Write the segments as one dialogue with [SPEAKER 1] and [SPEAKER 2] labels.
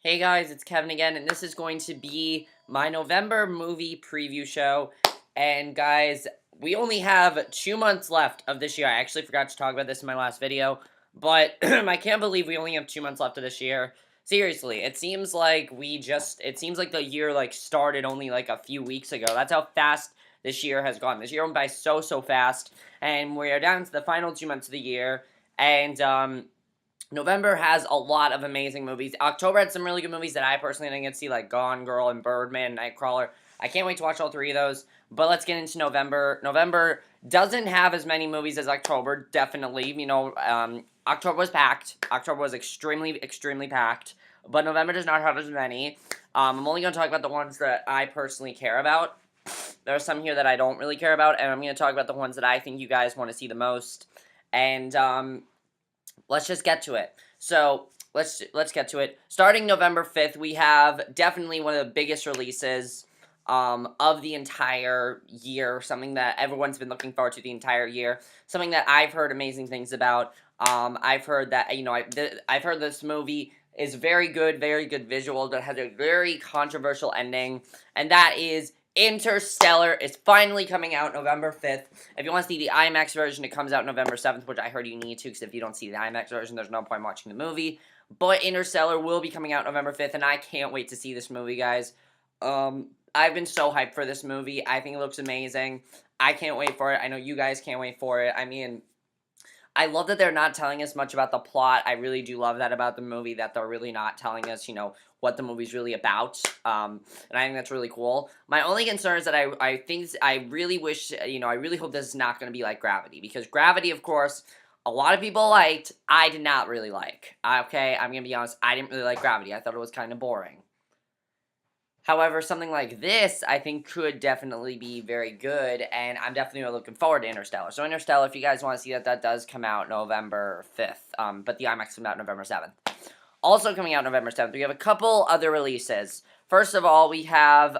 [SPEAKER 1] Hey guys, it's Kevin again, and this is going to be my November movie preview show. And guys, we only have 2 months left of this year. I actually forgot to talk about this in my last video, but I can't believe we only have 2 months left of this year. Seriously, it seems like it seems like the year started only like a few weeks ago. That's how fast this year has gone. This year went by so fast, and we are down to the final 2 months of the year, and November has a lot of amazing movies. October had some really good movies that I personally didn't get to see, like Gone Girl and Birdman, Nightcrawler. I can't wait to watch all three of those. But let's get into November. November doesn't have as many movies as October, definitely. October was packed. October was extremely packed. But November does not have as many. I'm only going to talk about the ones that I personally care about. There are some here that I don't really care about, and I'm going to talk about the ones that I think you guys want to see the most. And, let's just get to it. So, let's get to it. Starting November 5th, we have definitely one of the biggest releases of the entire year, something that everyone's been looking forward to the entire year, something that I've heard amazing things about. I've heard that, I've heard this movie is very good visual, that has a very controversial ending, and that is Interstellar. Is finally coming out November 5th. If you want to see the IMAX version, it comes out November 7th, which I heard you need to, because if you don't see the IMAX version, there's no point watching the movie. But Interstellar will be coming out November 5th, and I can't wait to see this movie, guys. I've been so hyped for this movie. I think it looks amazing. I can't wait for it. I know you guys can't wait for it. I mean, I love that they're not telling us much about the plot. I really do love that about the movie, that they're really not telling us, what the movie's really about. And I think that's really cool. My only concern is that I really wish, I really hope this is not going to be like Gravity. Because Gravity, of course, a lot of people liked. I did not really like. Okay, I'm going to be honest. I didn't really like Gravity. I thought it was kind of boring. However, something like this, I think, could definitely be very good, and I'm definitely looking forward to Interstellar. So Interstellar, if you guys want to see that, that does come out November 5th, but the IMAX comes out November 7th. Also coming out November 7th, we have a couple other releases. First of all, we have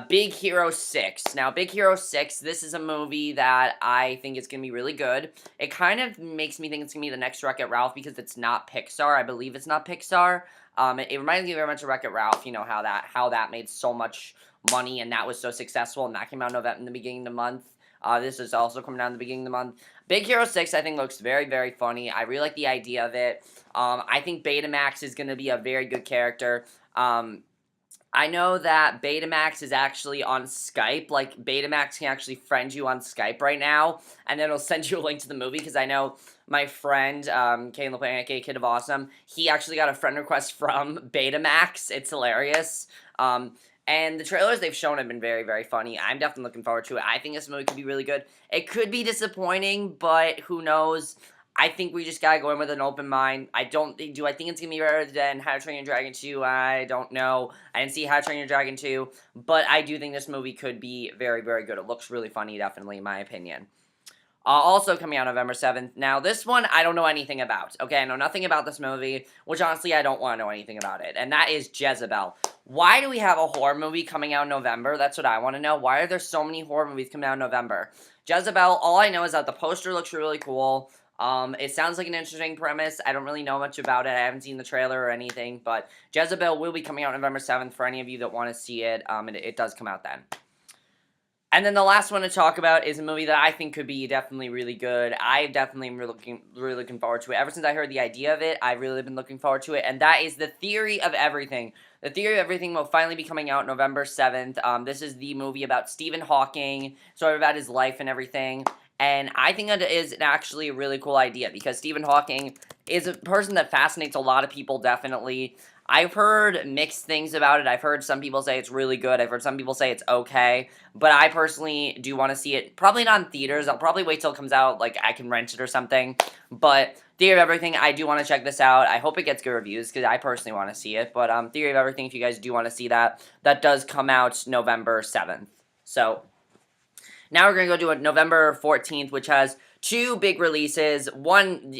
[SPEAKER 1] Big Hero 6. Now, Big Hero 6, this is a movie that I think is going to be really good. It kind of makes me think it's going to be the next Wreck-It Ralph because it's not Pixar. I believe it's not Pixar. It reminds me very much of Wreck-It Ralph, how that made so much money and that was so successful, and that came out in the beginning of the month. This is also coming out in the beginning of the month. Big Hero 6, I think, looks very funny. I really like the idea of it. I think Betamax is going to be a very good character. I know that Betamax is actually on Skype. Like, Betamax can actually friend you on Skype right now, and then it'll send you a link to the movie, because I know my friend, Kane LaPlante, aka Kid of Awesome, he actually got a friend request from Betamax. It's hilarious. And the trailers they've shown have been very funny. I'm definitely looking forward to it. I think this movie could be really good. It could be disappointing, but who knows? I think we just gotta go in with an open mind. I think it's gonna be better than How to Train Your Dragon 2? I don't know. I didn't see How to Train Your Dragon 2, but I do think this movie could be very good. It looks really funny, definitely, in my opinion. Also coming out November 7th. Now, this one, I don't know anything about. Okay, I know nothing about this movie, which honestly, I don't want to know anything about it. And that is Jezebel. Why do we have a horror movie coming out in November? That's what I want to know. Why are there so many horror movies coming out in November? Jezebel, all I know is that the poster looks really cool. It sounds like an interesting premise. I don't really know much about it. I haven't seen the trailer or anything, but Jezebel will be coming out November 7th for any of you that want to see it. It does come out then. And then the last one to talk about is a movie that I think could be definitely really good. I definitely am really looking forward to it. Ever since I heard the idea of it, I've really been looking forward to it, and that is The Theory of Everything. The Theory of Everything will finally be coming out November 7th. This is the movie about Stephen Hawking, sort of about his life and everything. And I think that is actually a really cool idea, because Stephen Hawking is a person that fascinates a lot of people, definitely. I've heard mixed things about it. I've heard some people say it's really good. I've heard some people say it's okay. But I personally do want to see it. Probably not in theaters. I'll probably wait till it comes out, like I can rent it or something. But Theory of Everything, I do want to check this out. I hope it gets good reviews, because I personally want to see it. But Theory of Everything, if you guys do want to see that, that does come out November 7th. So now we're going to go to a November 14th, which has two big releases.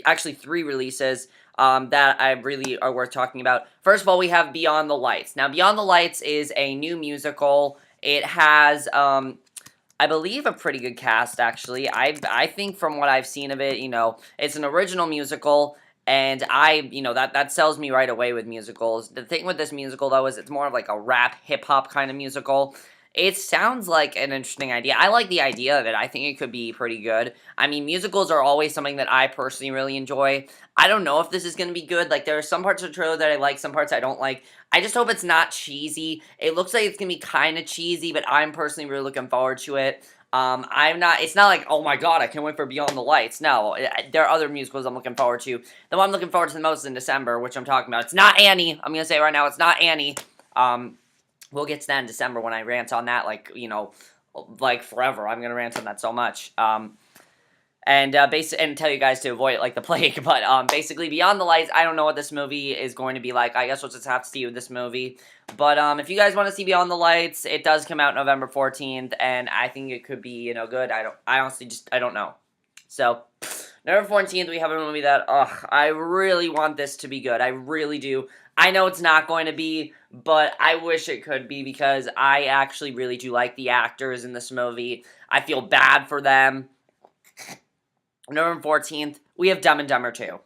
[SPEAKER 1] Actually three releases. That I really are worth talking about. First of all, we have Beyond the Lights. Now, Beyond the Lights is a new musical. It has, I believe, a pretty good cast, actually. I think from what I've seen of it, it's an original musical, And that sells me right away with musicals. The thing with this musical, though, is it's more of like a rap, hip-hop kind of musical. It sounds like an interesting idea. I like the idea of it. I think it could be pretty good. I mean, musicals are always something that I personally really enjoy. I don't know if this is going to be good. Like, there are some parts of the trailer that I like, some parts I don't like. I just hope it's not cheesy. It looks like it's going to be kind of cheesy, but I'm personally really looking forward to it. It's not like, oh my god, I can't wait for Beyond the Lights. No, there are other musicals I'm looking forward to. The one I'm looking forward to the most is in December, which I'm talking about. It's not Annie. I'm going to say right now, it's not Annie. We'll get to that in December when I rant on that, like forever. I'm going to rant on that so much. And tell you guys to avoid it like the plague. But basically, Beyond the Lights, I don't know what this movie is going to be like. I guess we'll just have to see with this movie. But if you guys want to see Beyond the Lights, it does come out November 14th, and I think it could be, good. I honestly I don't know. So, November 14th, we have a movie that, I really want this to be good. I really do. I know it's not going to be, but I wish it could be because I actually really do like the actors in this movie. I feel bad for them. November 14th, we have Dumb and Dumber 2.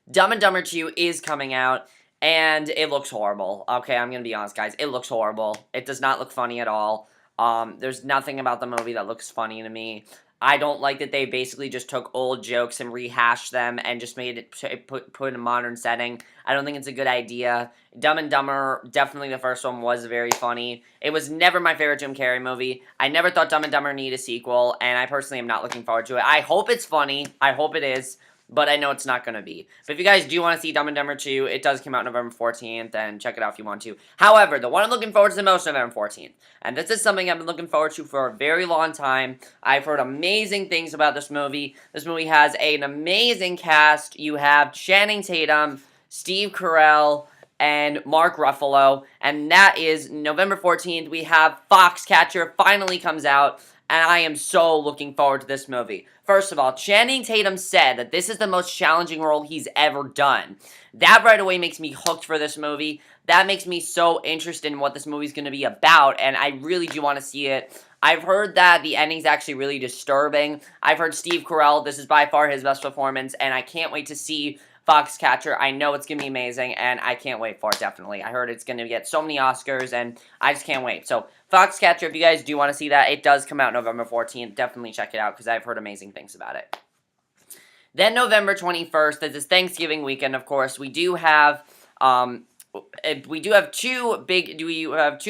[SPEAKER 1] Dumb and Dumber 2 is coming out, and it looks horrible. Okay, I'm going to be honest, guys. It looks horrible. It does not look funny at all. There's nothing about the movie that looks funny to me. I don't like that they basically just took old jokes and rehashed them and just made it put in a modern setting. I don't think it's a good idea. Dumb and Dumber, definitely the first one was very funny. It was never my favorite Jim Carrey movie. I never thought Dumb and Dumber needed a sequel, and I personally am not looking forward to it. I hope it's funny. I hope it is. But I know it's not going to be. But if you guys do want to see Dumb and Dumber 2, it does come out November 14th, and check it out if you want to. However, the one I'm looking forward to the most is November 14th. And this is something I've been looking forward to for a very long time. I've heard amazing things about this movie. This movie has an amazing cast. You have Channing Tatum, Steve Carell, and Mark Ruffalo. And that is November 14th. We have Foxcatcher finally comes out. And I am so looking forward to this movie. First of all, Channing Tatum said that this is the most challenging role he's ever done. That right away makes me hooked for this movie. That makes me so interested in what this movie's going to be about, and I really do want to see it. I've heard that the ending's actually really disturbing. I've heard Steve Carell, this is by far his best performance, and I can't wait to see Foxcatcher. I know it's going to be amazing, and I can't wait for it, definitely. I heard it's going to get so many Oscars, and I just can't wait. So, Foxcatcher, if you guys do want to see that, it does come out November 14th. Definitely check it out, because I've heard amazing things about it. Then November 21st, this is Thanksgiving weekend, of course. We do have two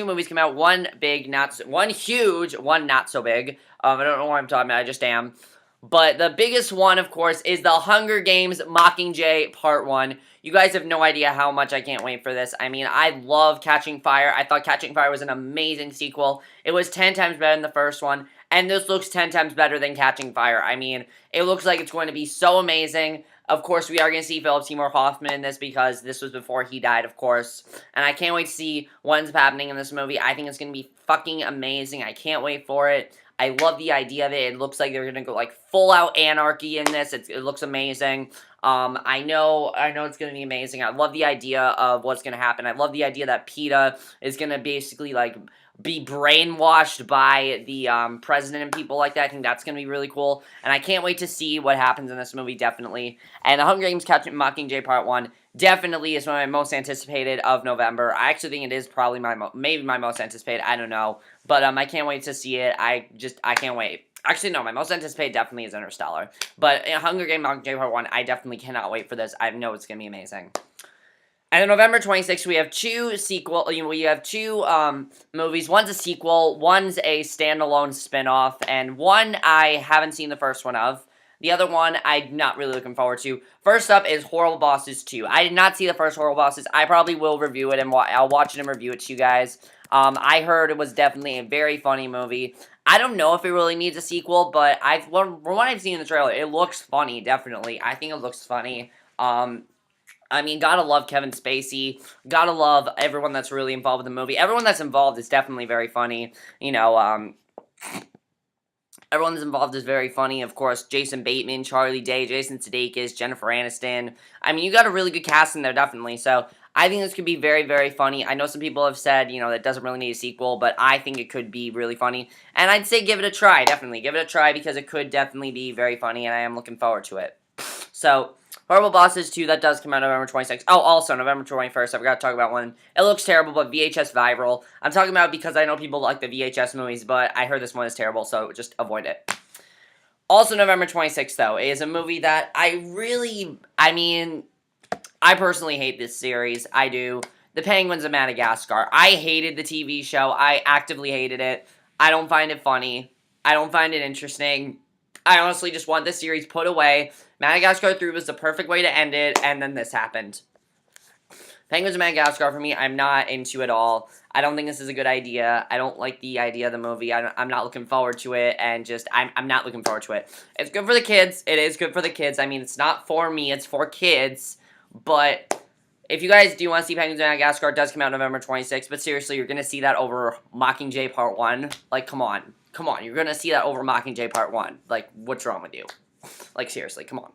[SPEAKER 1] movies come out. One big, one huge, one not so big. I don't know what I'm talking about. I just am. But the biggest one, of course, is The Hunger Games Mockingjay Part 1. You guys have no idea how much I can't wait for this. I mean, I love Catching Fire. I thought Catching Fire was an amazing sequel. It was 10 times better than the first one. And this looks 10 times better than Catching Fire. I mean, it looks like it's going to be so amazing. Of course, we are going to see Philip Seymour Hoffman in this because this was before he died, of course. And I can't wait to see what ends up happening in this movie. I think it's going to be fucking amazing. I can't wait for it. I love the idea of it. It looks like they're going to go, like, full-out anarchy in this. It looks amazing. I know it's going to be amazing. I love the idea of what's going to happen. I love the idea that PETA is going to basically, like, be brainwashed by the president and people like that. I think that's going to be really cool. And I can't wait to see what happens in this movie, definitely. And The Hunger Games Catching Mockingjay Part 1 definitely is one of my most anticipated of November. I actually think it is probably maybe my most anticipated. I don't know. But I can't wait to see it. I can't wait. Actually, no, my most anticipated definitely is Interstellar. But Hunger Games Mockingjay Part 1, I definitely cannot wait for this. I know it's going to be amazing. And then November 26th, we have two movies. One's a sequel, one's a standalone spin-off, and one I haven't seen the first one of. The other one I'm not really looking forward to. First up is Horrible Bosses 2. I did not see the first Horrible Bosses. I probably will review it, and I'll watch it and review it to you guys. I heard it was definitely a very funny movie. I don't know if it really needs a sequel, but from what I've seen in the trailer, it looks funny, definitely. I think it looks funny. I mean, gotta love Kevin Spacey. Gotta love everyone that's really involved with the movie. Everyone that's involved is definitely very funny. You know, everyone that's involved is very funny. Of course, Jason Bateman, Charlie Day, Jason Sudeikis, Jennifer Aniston. I mean, you got a really good cast in there, definitely. So, I think this could be very, very funny. I know some people have said, that it doesn't really need a sequel, but I think it could be really funny. And I'd say give it a try, definitely. Give it a try because it could definitely be very funny, and I am looking forward to it. So, Horrible Bosses 2, that does come out November 26th. Oh, also, November 21st, I forgot to talk about one. It looks terrible, but VHS Viral. I'm talking about it because I know people like the VHS movies, but I heard this one is terrible, so just avoid it. Also, November 26th, though, is a movie that I personally hate this series. I do. The Penguins of Madagascar. I hated the TV show. I actively hated it. I don't find it funny. I don't find it interesting. I honestly just want this series put away. Madagascar 3 was the perfect way to end it, and then this happened. Penguins of Madagascar, for me, I'm not into at all. I don't think this is a good idea. I don't like the idea of the movie. I'm not looking forward to it, and just, I'm not looking forward to it. It's good for the kids. It is good for the kids. I mean, it's not for me. It's for kids. But if you guys do want to see Penguins of Madagascar, it does come out November 26th. But seriously, you're going to see that over Mockingjay Part 1. Like, come on. Come on. You're going to see that over Mockingjay Part 1. Like, what's wrong with you? Like, seriously, come on.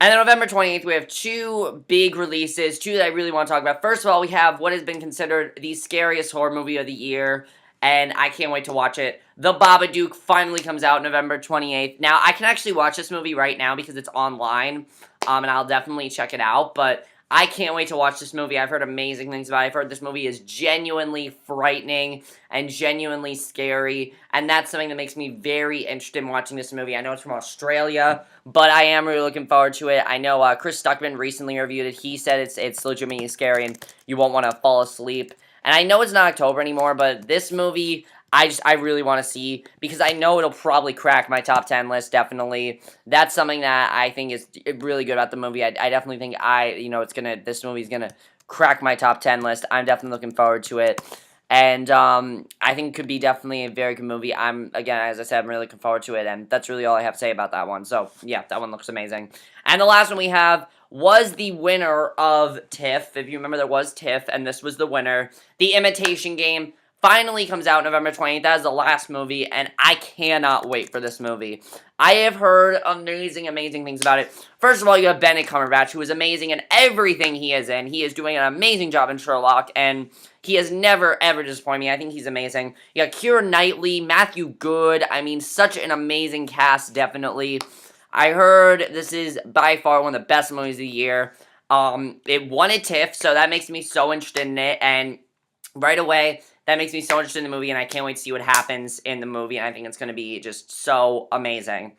[SPEAKER 1] And then November 28th, we have two big releases, two that I really want to talk about. First of all, we have what has been considered the scariest horror movie of the year, and I can't wait to watch it. The Babadook finally comes out November 28th. Now, I can actually watch this movie right now because it's online, and I'll definitely check it out, but I can't wait to watch this movie. I've heard amazing things about it. I've heard this movie is genuinely frightening and genuinely scary, and that's something that makes me very interested in watching this movie. I know it's from Australia, but I am really looking forward to it. I know Chris Stuckman recently reviewed it. He said it's legitimately scary and you won't want to fall asleep. And I know it's not October anymore, but this movie, I really want to see, because I know it'll probably crack my top 10 list, definitely. That's something that I think is really good about the movie. I definitely think this movie's gonna crack my top 10 list. I'm definitely looking forward to it. And I think it could be definitely a very good movie. Again, as I said, I'm really looking forward to it, and that's really all I have to say about that one. So, yeah, that one looks amazing. And the last one we have was the winner of TIFF. If you remember, there was TIFF, and this was the winner. The Imitation Game finally comes out November 20th. That is the last movie, and I cannot wait for this movie. I have heard amazing, amazing things about it. First of all, you have Benedict Cumberbatch, who is amazing in everything he is in. He is doing an amazing job in Sherlock, and he has never, ever disappointed me. I think he's amazing. You got Keira Knightley, Matthew Good. I mean, such an amazing cast, definitely. I heard this is by far one of the best movies of the year. It won a TIFF, so that makes me so interested in it, and right away, that makes me so interested in the movie, and I can't wait to see what happens in the movie, and I think it's going to be just so amazing.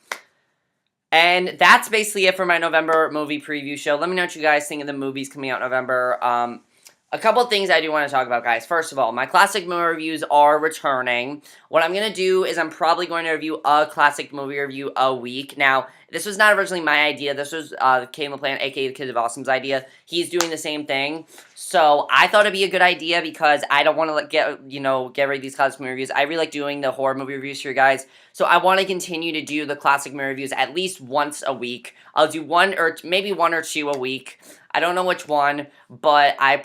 [SPEAKER 1] And that's basically it for my November movie preview show. Let me know what you guys think of the movies coming out in November. A couple of things I do want to talk about, guys. First of all, my classic movie reviews are returning. What I'm going to do is I'm probably going to review a classic movie review a week. Now, this was not originally my idea. This was Caden LaPlante, a.k.a. the Kids of Awesome's idea. He's doing the same thing. So, I thought it'd be a good idea because I don't want to get rid of these classic movie reviews. I really like doing the horror movie reviews for you guys. So, I want to continue to do the classic movie reviews at least once a week. I'll do maybe one or two a week. I don't know which one, but I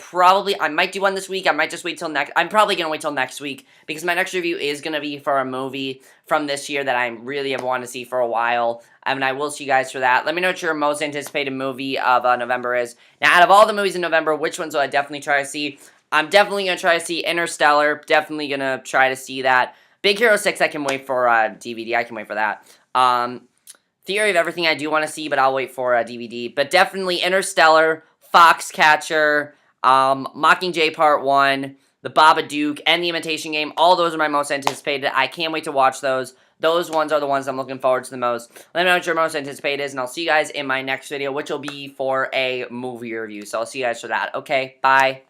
[SPEAKER 1] might do one this week. I might just wait till I'm probably going to wait till next week because my next review is going to be for a movie from this year that I really have wanted to see for a while. And I will see you guys for that. Let me know what your most anticipated movie of November is. Now, out of all the movies in November, which ones will I definitely try to see? I'm definitely going to try to see Interstellar. Definitely going to try to see that. Big Hero 6, I can wait for DVD. I can wait for that. Theory of Everything I do want to see, but I'll wait for a DVD. But definitely Interstellar, Foxcatcher, Mockingjay Part 1, The Babadook, and The Imitation Game. All those are my most anticipated. I can't wait to watch those. Those ones are the ones I'm looking forward to the most. Let me know what your most anticipated is, and I'll see you guys in my next video, which will be for a movie review. So I'll see you guys for that. Okay, bye.